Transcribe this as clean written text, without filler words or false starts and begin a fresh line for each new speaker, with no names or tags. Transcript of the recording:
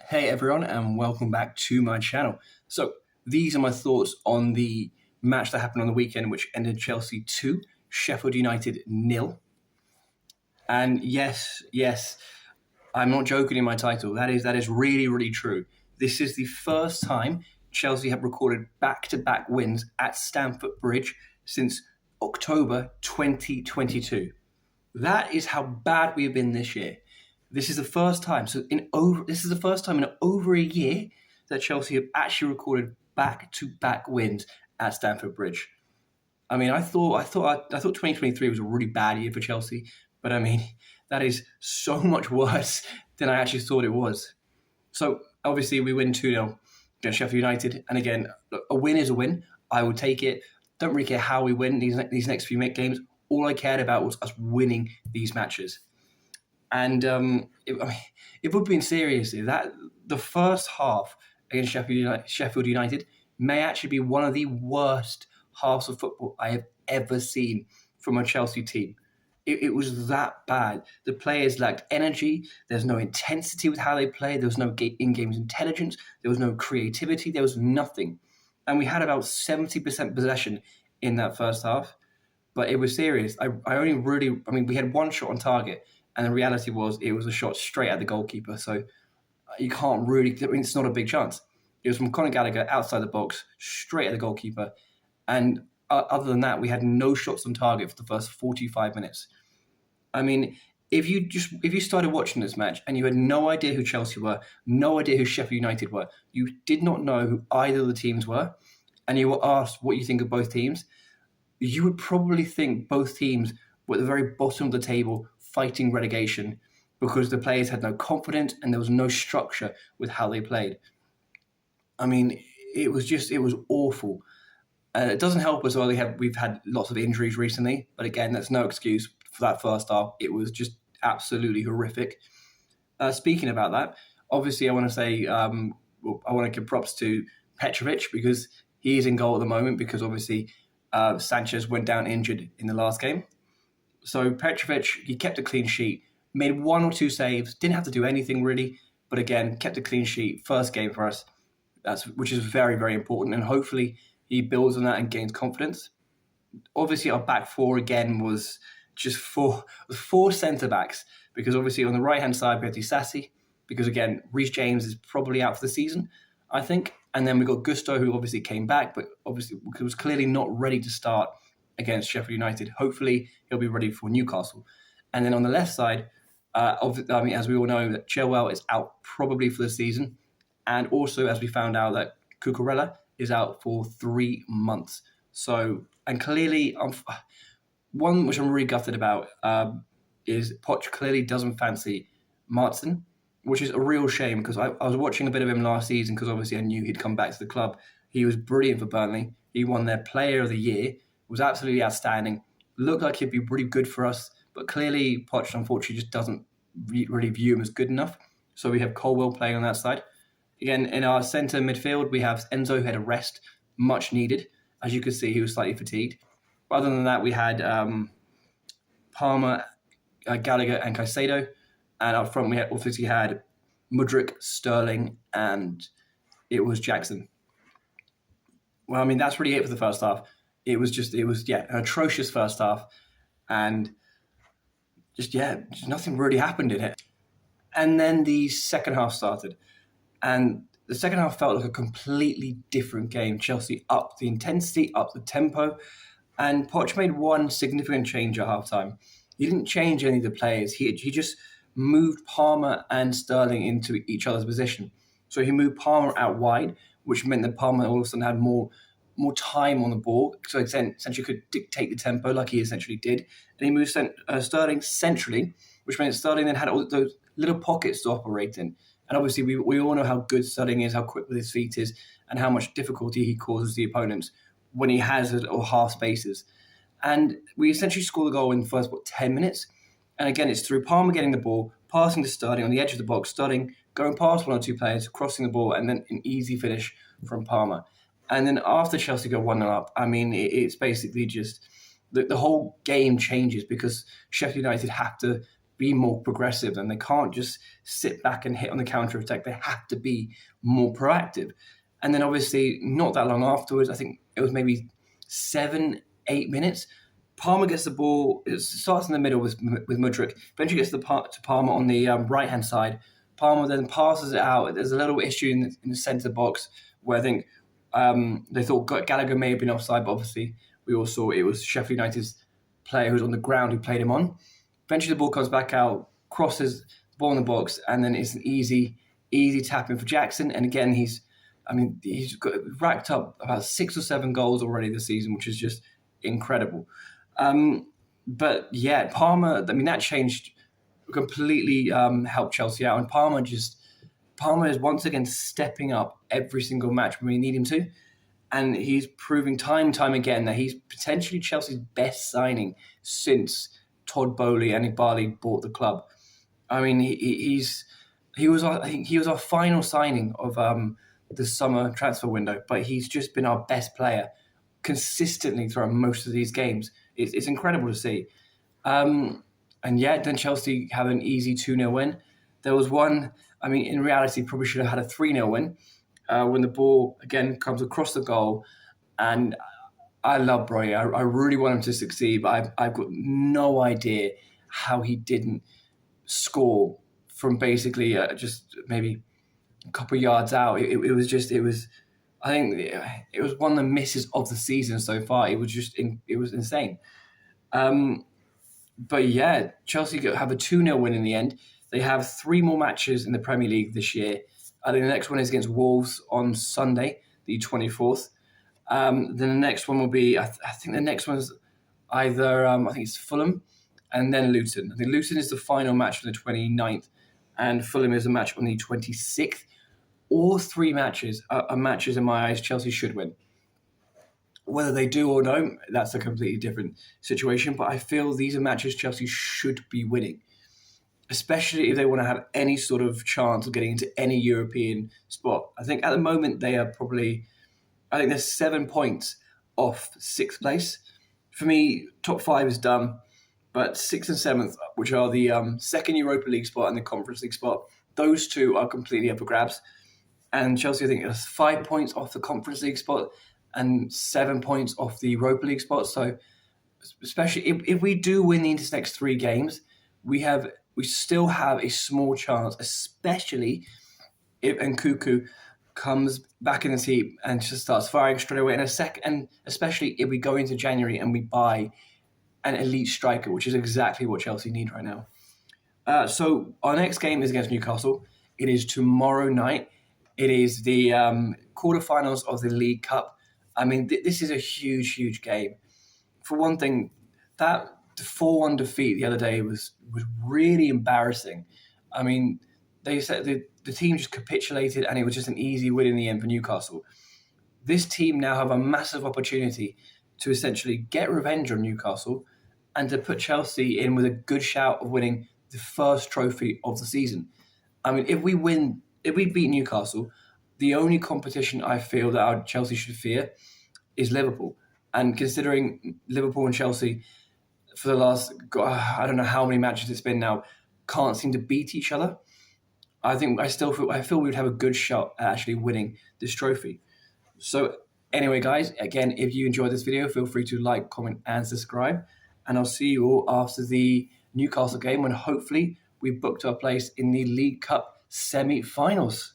Hey everyone, and welcome back to my channel. So, these are my thoughts on the match that happened on the weekend, which ended Chelsea 2, Sheffield United nil. And yes, I'm not joking in my title. That is really, really true. This is the first time Chelsea have recorded back-to-back wins at Stamford Bridge since October 2022. That is how bad we have been this year. This is the first time. This is the first time in over a year that Chelsea have actually recorded back-to-back wins at Stamford Bridge. I mean, I thought 2023 was a really bad year for Chelsea, but I mean, that is so much worse than I actually thought it was. So obviously we win 2-0 against Sheffield United, and again, a win is a win. I would take it. Don't really care how we win these next few games. All I cared about was us winning these matches. And if we're being serious, that the first half against Sheffield United may actually be one of the worst halves of football I have ever seen from a Chelsea team. It was that bad. The players lacked energy. There's no intensity with how they play. There was no in-game intelligence. There was no creativity. There was nothing. And we had about 70% possession in that first half. But it was serious. We had one shot on target, and the reality was it was a shot straight at the goalkeeper. So you can't really, it's not a big chance. It was from Conor Gallagher outside the box, straight at the goalkeeper. And other than that, we had no shots on target for the first 45 minutes. I mean, if you started watching this match and you had no idea who Chelsea were, no idea who Sheffield United were, you did not know who either of the teams were, and you were asked what you think of both teams, you would probably think both teams were at the very bottom of the table fighting relegation because the players had no confidence and there was no structure with how they played. I mean, it was awful. And it doesn't help as well. We've had lots of injuries recently, but again, that's no excuse for that first half. It was just absolutely horrific. Speaking about that, obviously, I want to say I want to give props to Petrovic because he is in goal at the moment because obviously Sanchez went down injured in the last game. So Petrovic, he kept a clean sheet, made one or two saves, didn't have to do anything really, but again, kept a clean sheet. First game for us, which is very, very important, and hopefully he builds on that and gains confidence. Obviously, our back four again was just four centre backs because obviously on the right hand side we have Disasi because again Reece James is probably out for the season, I think, and then we got Gusto who obviously came back, but obviously was clearly not ready to start against Sheffield United. Hopefully he'll be ready for Newcastle, and then on the left side, as we all know, that Chilwell is out probably for the season, and also as we found out that Cucurella is out for 3 months. So, and clearly, one which I'm really gutted about is Poch clearly doesn't fancy Martin, which is a real shame because I was watching a bit of him last season because obviously I knew he'd come back to the club. He was brilliant for Burnley. He won their Player of the Year, was absolutely outstanding. Looked like he'd be really good for us, but clearly Poch unfortunately just doesn't really view him as good enough. So we have Colwell playing on that side. Again, in our centre midfield, we have Enzo who had a rest, much needed. As you could see, he was slightly fatigued. But other than that, we had Palmer, Gallagher, and Caicedo. And up front, we obviously had Mudryk, Sterling, and it was Jackson. Well, I mean, that's really it for the first half. It was an atrocious first half. And just nothing really happened in it. And then the second half started. And the second half felt like a completely different game. Chelsea upped the intensity, upped the tempo, and Poch made one significant change at halftime. He didn't change any of the players. He just moved Palmer and Sterling into each other's position. So he moved Palmer out wide, which meant that Palmer all of a sudden had more time on the ball, so essentially could dictate the tempo like he essentially did. And he moved Sterling centrally, which meant Sterling then had all those little pockets to operate in. And obviously, we all know how good Sterling is, how quick with his feet is, and how much difficulty he causes the opponents when he has little half spaces. And we essentially score the goal in the first, 10 minutes. And again, it's through Palmer getting the ball, passing to Sterling on the edge of the box, Sterling going past one or two players, crossing the ball, and then an easy finish from Palmer. And then after Chelsea go 1-0 up, I mean, it's basically just the whole game changes because Sheffield United have to be more progressive, and they can't just sit back and hit on the counter attack. They have to be more proactive. And then obviously, not that long afterwards, I think it was maybe 7, 8 minutes. Palmer gets the ball. It starts in the middle with Mudryk. Eventually gets to Palmer on the right hand side. Palmer then passes it out. There's a little issue in the centre box where I think they thought Gallagher may have been offside, but obviously we all saw it was Sheffield United's player who was on the ground who played him on. Eventually the ball comes back out, crosses the ball in the box, and then it's an easy tap in for Jackson. And again, he's racked up about 6 or 7 goals already this season, which is just incredible. But yeah, Palmer, that changed completely, helped Chelsea out. And Palmer is once again stepping up every single match when we need him to. And he's proving time and time again that he's potentially Chelsea's best signing since Todd Boehly and Ighbali bought the club. I mean, he was our final signing of the summer transfer window, but he's just been our best player consistently throughout most of these games. It's incredible to see. And yeah, then Chelsea have an easy 2-0 win. There was one, in reality, probably should have had a 3-0 win when the ball, again, comes across the goal. And I love Brody. I really want him to succeed, but I've got no idea how he didn't score from basically just maybe a couple of yards out. It was I think it was one of the misses of the season so far. It was insane. But yeah, Chelsea have a 2-0 win in the end. They have 3 more matches in the Premier League this year. I think the next one is against Wolves on Sunday, the 24th. Then the next one will be, I think the next one's either, I think it's Fulham and then Luton. I think Luton is the final match on the 29th and Fulham is a match on the 26th. All 3 matches are matches in my eyes Chelsea should win. Whether they do or don't, that's a completely different situation. But I feel these are matches Chelsea should be winning, especially if they want to have any sort of chance of getting into any European spot. I think at the moment they are probably, they're 7 points off 6th place. For me, top 5 is done, but 6th and 7th, which are the second Europa League spot and the Conference League spot, those 2 are completely up for grabs. And Chelsea, I think, is 5 points off the Conference League spot and 7 points off the Europa League spot. So, especially if we do win the next 3 games, we still have a small chance, especially if Nkunku comes back in the team and just starts firing straight away in a sec. And especially if we go into January and we buy an elite striker, which is exactly what Chelsea need right now. So our next game is against Newcastle. It is tomorrow night. It is the quarterfinals of the League Cup. This is a huge, huge game. For one thing, that 4-1 defeat the other day was really embarrassing. They said the team just capitulated and it was just an easy win in the end for Newcastle. This team now have a massive opportunity to essentially get revenge on Newcastle and to put Chelsea in with a good shout of winning the first trophy of the season. If we beat Newcastle, the only competition I feel that our Chelsea should fear is Liverpool. And considering Liverpool and Chelsea for the last, I don't know how many matches it's been now, can't seem to beat each other, I feel we would have a good shot at actually winning this trophy. So anyway, guys, again, if you enjoyed this video, feel free to like, comment, and subscribe. And I'll see you all after the Newcastle game when hopefully we've booked our place in the League Cup semi-finals.